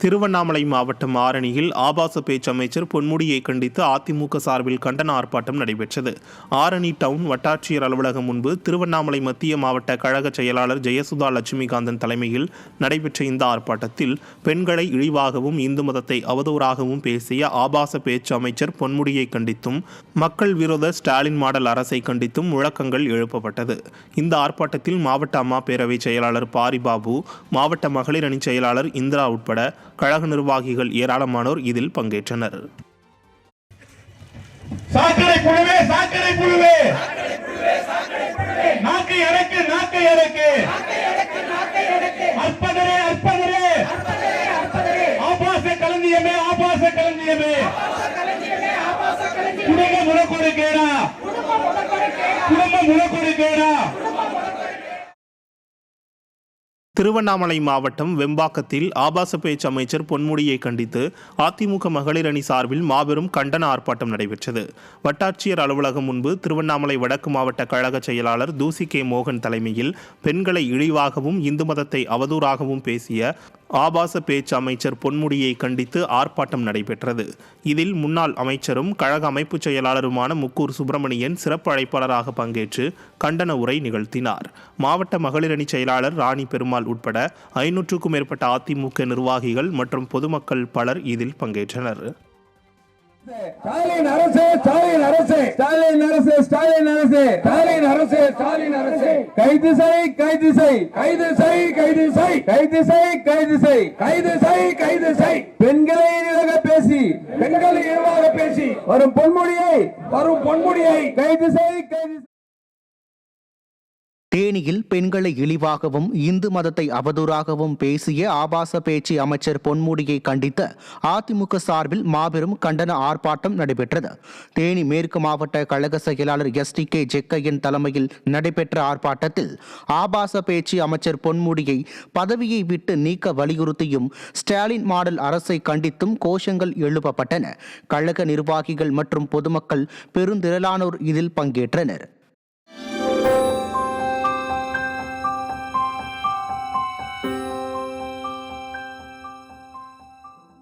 திருவண்ணாமலை மாவட்டம் ஆரணியில் ஆபாச பேச்சு அமைச்சர் பொன்முடியை கண்டித்து அதிமுக சார்பில் கண்டன ஆர்ப்பாட்டம் நடைபெற்றது. ஆரணி டவுன் வட்டாட்சியர் அலுவலகம் முன்பு திருவண்ணாமலை மத்திய மாவட்ட கழக செயலாளர் ஜெயசுதா லட்சுமிகாந்தன் தலைமையில் நடைபெற்ற இந்த ஆர்ப்பாட்டத்தில் பெண்களை இழிவாகவும் இந்து மதத்தை அவதூறாகவும் பேசிய ஆபாச பேச்சு அமைச்சர் பொன்முடியை கண்டித்தும் மக்கள் விரோத ஸ்டாலின் மாடல் அரசை கண்டித்தும் முழக்கங்கள் எழுப்பப்பட்டது. இந்த ஆர்ப்பாட்டத்தில் மாவட்ட அம்மா பேரவை செயலாளர் பாரிபாபு, மாவட்ட மகளிர் அணி செயலாளர் இந்திரா உட்பட கழக நிர்வாகிகள் ஏராளமானோர் இதில் பங்கேற்றனர். திருவண்ணாமலை மாவட்டம் வெம்பாக்கத்தில் ஆபாச பேச்சு அமைச்சர் பொன்முடியை கண்டித்து அதிமுக மகளிர் அணி சார்பில் மாபெரும் கண்டன ஆர்ப்பாட்டம் நடைபெற்றது. வட்டாட்சியர் அலுவலகம் முன்பு திருவண்ணாமலை வடக்கு மாவட்ட கழக செயலாளர் தூசி கே மோகன் தலைமையில் பெண்களை இழிவாகவும் இந்து மதத்தை அவதூறாகவும் பேசிய ஆபாச பேச்சு அமைச்சர் பொன்முடியை கண்டித்து ஆர்ப்பாட்டம் நடைபெற்றது. இதில் முன்னாள் அமைச்சரும் கழக அமைப்பு செயலாளருமான முக்கூர் சுப்பிரமணியன் சிறப்பு அழைப்பாளராக பங்கேற்று கண்டன உரை நிகழ்த்தினார். மாவட்ட மகளிர் அணி செயலாளர் ராணி பெருமாள் உட்பட 500க்கும் மேற்பட்ட அதிமுக நிர்வாகிகள் மற்றும் பொதுமக்கள் பலர் இதில் பங்கேற்றனர். ஸ்டாலின் அரசு, ஸ்டாலின் அரசு, ஸ்டாலின் அரசு, ஸ்டாலின் அரசு, ஸ்டாலின் அரசு, ஸ்டாலின் அரசு, கைது செய், கைது செய், கைது செய், கைது செய், கைது செய், கைது செய், கைது செய், கைது செய், பெண்களை இழிவாக பேசி, பெண்களை இழிவாக பேசி வரும் பொன்முடியை கைது செய், கைது செய். தேனியில் பெண்களை இழிவாகவும் இந்து மதத்தை அவதூறாகவும் பேசிய ஆபாச பேச்சு அமைச்சர் பொன்முடியை கண்டித்து அதிமுக சார்பில் மாபெரும் கண்டன ஆர்ப்பாட்டம் நடைபெற்றது. தேனி மேற்கு மாவட்ட கழக செயலாளர் STK ஜெக்கையன் தலைமையில் நடைபெற்ற ஆர்ப்பாட்டத்தில் ஆபாச பேச்சு அமைச்சர் பொன்முடியை பதவியை விட்டு நீக்க வலியுறுத்தியும் ஸ்டாலின் மாடல் அரசை கண்டித்தும் கோஷங்கள் எழுப்பப்பட்டன. கழக நிர்வாகிகள் மற்றும் பொதுமக்கள் பெருந்திரளானோர் இதில் பங்கேற்றனர்.